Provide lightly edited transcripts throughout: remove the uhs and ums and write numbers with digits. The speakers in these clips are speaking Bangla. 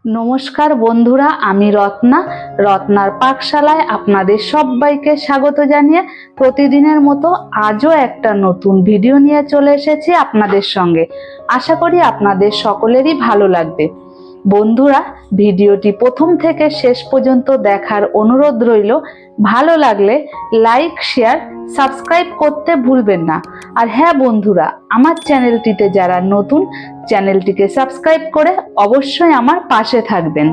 নমস্কার বন্ধুরা, আমি রত্নার পাকশালায় আপনাদের সবাইকে স্বাগত জানিয়ে প্রতিদিনের মতো আজও একটা নতুন ভিডিও নিয়ে চলে এসেছি আপনাদের সঙ্গে। আশা করি আপনাদের সকলেরই ভালো লাগবে। বন্ধুরা, ভিডিওটি প্রথম থেকে শেষ পর্যন্ত দেখার অনুরোধ রইল। ভালো লাগলে লাইক, শেয়ার, সাবস্ক্রাইব করতে ভুলবেন না। আর হ্যাঁ বন্ধুরা, আমার চ্যানেলটিতে যারা নতুন, চ্যানেলটিকে সাবস্ক্রাইব করে অবশ্যই আমার পাশে থাকবেন।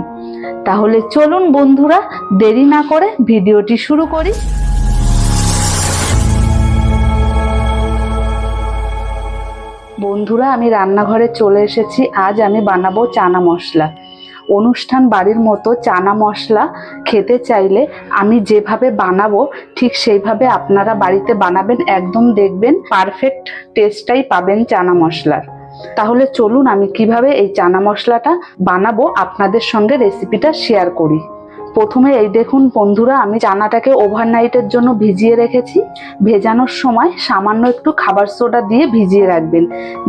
তাহলে চলুন বন্ধুরা, দেরি না করে ভিডিওটি শুরু করি। বন্ধুরা, আমি রান্নাঘরে চলে এসেছি। আজ আমি বানাবো চানা মশলা। অনুষ্ঠান বাড়ির মতো চানা মশলা খেতে চাইলে আমি যেভাবে বানাবো ঠিক সেইভাবে আপনারা বাড়িতে বানাবেন, একদম দেখবেন পারফেক্ট টেস্টটাই পাবেন চানা মশলার। তাহলে চলুন আমি কিভাবে এই চানা মশলাটা বানাবো আপনাদের সঙ্গে রেসিপিটা শেয়ার করি। প্রথমে এই দেখুন বন্ধুরা, আমি চানাটাকে ওভারনাইটের জন্য ভিজিয়ে রেখেছি। ভেজানোর সময় সামান্য একটু খাবার সোডা দিয়ে ভিজিয়ে রাখবেন,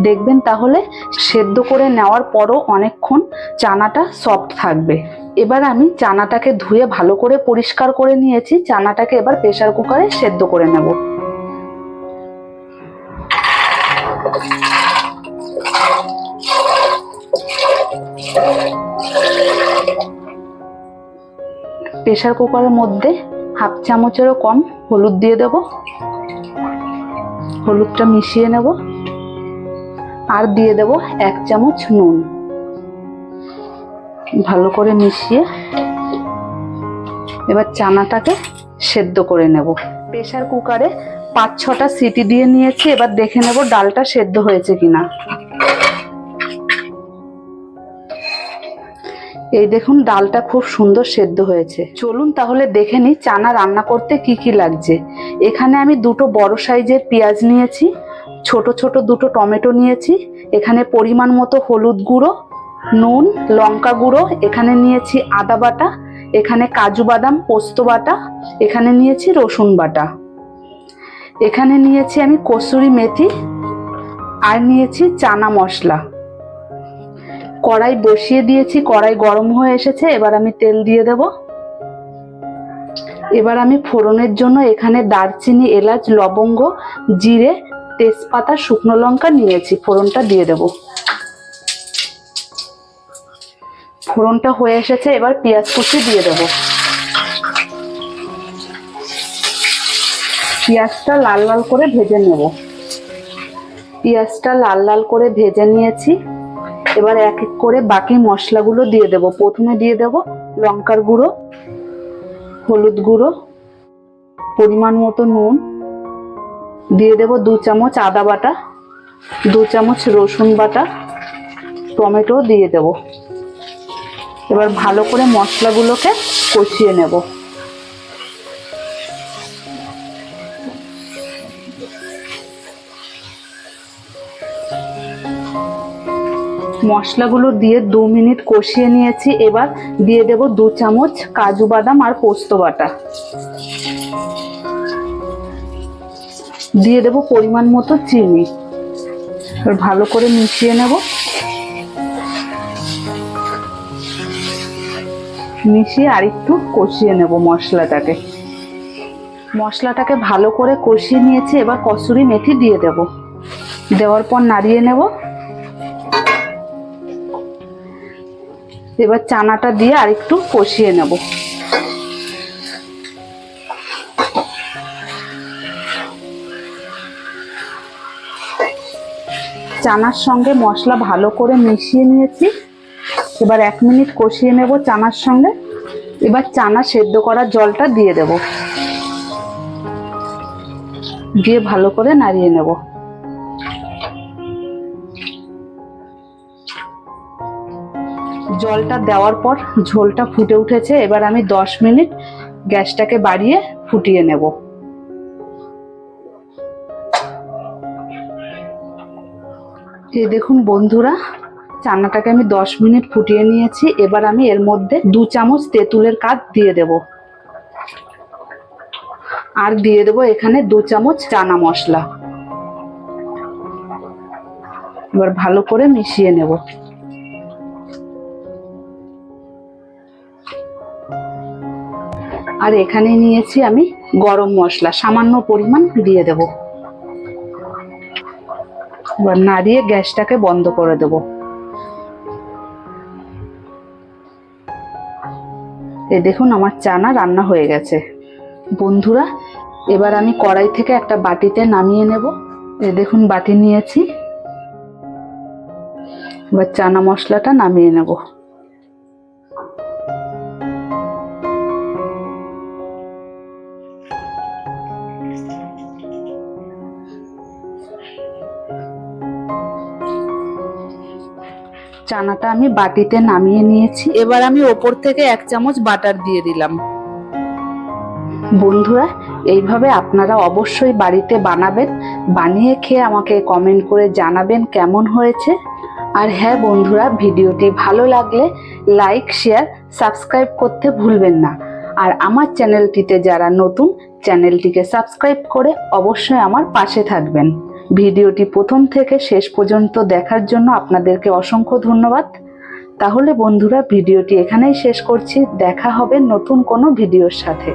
দেখবেন তাহলে সেদ্ধ করে নেওয়ার পরও অনেকক্ষণ চানাটা সফট থাকবে। এবার আমি চানাটাকে ধুয়ে ভালো করে পরিষ্কার করে নিয়েছি। চানাটাকে এবার প্রেসার কুকারে সেদ্ধ করে নেব। প্রেসার কুকারের মধ্যে হাফ চামচেরও কম হলুদ দিয়ে দেব। হলুদটা মিশিয়ে নেব। আর দিয়ে দেব 1 চামচ নুন। ভালো করে মিশিয়ে এবার চানাটাকে সেদ্ধ করে নেব। প্রেসার কুকারে 5-6টা সিটি দিয়ে নিয়েছি। এবার দেখে নেব ডালটা সেদ্ধ হয়েছে কিনা। এই দেখুন ডালটা খুব সুন্দর সেদ্ধ হয়েছে। চলুন তাহলে দেখে নিই চানা রান্না করতে কি কি লাগছে। এখানে আমি 2টো বড় সাইজের পেঁয়াজ নিয়েছি, ছোট ছোট 2টো টমেটো নিয়েছি, এখানে পরিমাণ মতো হলুদ গুঁড়ো, নুন, লঙ্কা গুঁড়ো, এখানে নিয়েছি আদা বাটা, এখানে কাজু বাদাম পোস্ত বাটা, এখানে নিয়েছি রসুন বাটা, এখানে নিয়েছি আমি কসুরি মেথি, আর নিয়েছি চানা মশলা। কড়াই বসিয়ে দিয়েছি, কড়াই গরম হয়ে এসেছে। এবার আমি তেল দিয়ে দেব। এবার আমি ফোড়নের জন্য এখানে দারচিনি, এলাচ, লবঙ্গ, জিরে, তেজপাতা, শুকনো লঙ্কা নিয়েছি। ফোড়নটা দিয়ে দেব। ফোড়নটা হয়ে এসেছে। এবার পেঁয়াজ কুচি দিয়ে দেব। পেঁয়াজটা লাল লাল করে ভেজে নেব। পেঁয়াজটা লাল লাল করে ভেজে নিয়েছি। এবার এক এক করে বাকি মশলাগুলো দিয়ে দেব। প্রথমে দিয়ে দেব লঙ্কার গুঁড়ো, হলুদ গুঁড়ো, পরিমাণ মতো নুন, দিয়ে দেব 2 চামচ আদা বাটা, 2 চামচ রসুন বাটা, টমেটো দিয়ে দেব। এবার ভালো করে মশলাগুলোকে কষিয়ে নেব। মশলাগুলো দিয়ে 2 মিনিট কষিয়ে নিয়েছি। এবার দিয়ে দেব 2 চামচ কাজু বাদাম আর পোস্ত বাটা, দিয়ে দেব পরিমাণ মতো চিনি। এবার ভালো করে মিশিয়ে নেব। মিশিয়ে আরেকটু কষিয়ে নেব মশলাটাকে। মশলাটাকে ভালো করে কষিয়ে নিয়েছি। এবার কসুরি মেথি দিয়ে দেব। দেওয়ার পর নাড়িয়ে নেব। এবার চানাটা দিয়ে আরেকটু কষিয়ে নেব। চানার সঙ্গে মশলা ভালো করে মিশিয়ে নিয়েছি। এবার 1 মিনিট কষিয়ে নেব চানার সঙ্গে। এবার চানা সেদ্ধ করা জলটা দিয়ে দেব। দিয়ে ভালো করে নাড়িয়ে নেব। জলটা দেওয়ার পর ঝোলটা ফুটে উঠেছে। এবার আমি 10 মিনিট গ্যাসটাকে বাড়িয়ে ফুটিয়ে নেব। এই দেখুন বন্ধুরা, চানাটাকে আমি 10 মিনিট ফুটিয়ে নিয়েছি। এবার আমি এর মধ্যে 2 চামচ তেঁতুলের কাঠ দিয়ে দেব। আর দিয়ে দেব এখানে 2 চামচ চানা মশলা। এবার ভালো করে মিশিয়ে নেব। আর এখানে নিয়েছি আমি গরম মশলা, সামান্য পরিমাণ দিয়ে দেব। এবার নাড়িয়ে গ্যাসটাকে বন্ধ করে দেব। এই দেখুন আমার চানা রান্না হয়ে গেছে। বন্ধুরা, এবার আমি কড়াই থেকে একটা বাটিতে নামিয়ে নেব। এই দেখুন বাটি নিয়েছি। এবার চানা মশলাটা নামিয়ে নেব। চানাটা আমি বাটিতে নামিয়ে নিয়েছি। এবার আমি ওপর থেকে 1 চামচ বাটার দিয়ে দিলাম। বন্ধুরা, এইভাবে আপনারা অবশ্যই বাড়িতে বানাবেন। বানিয়ে খেয়ে আমাকে কমেন্ট করে জানাবেন কেমন হয়েছে। আর হ্যাঁ বন্ধুরা, ভিডিওটি ভালো লাগলে লাইক, শেয়ার, সাবস্ক্রাইব করতে ভুলবেন না। আর আমার চ্যানেলটিতে যারা নতুন, চ্যানেলটিকে সাবস্ক্রাইব করে অবশ্যই আমার পাশে থাকবেন। ভিডিওটি প্রথম থেকে শেষ পর্যন্ত দেখার জন্য আপনাদেরকে অসংখ্য ধন্যবাদ। তাহলে বন্ধুরা, ভিডিওটি এখানেই শেষ করছি। দেখা হবে নতুন কোনো ভিডিওর সাথে।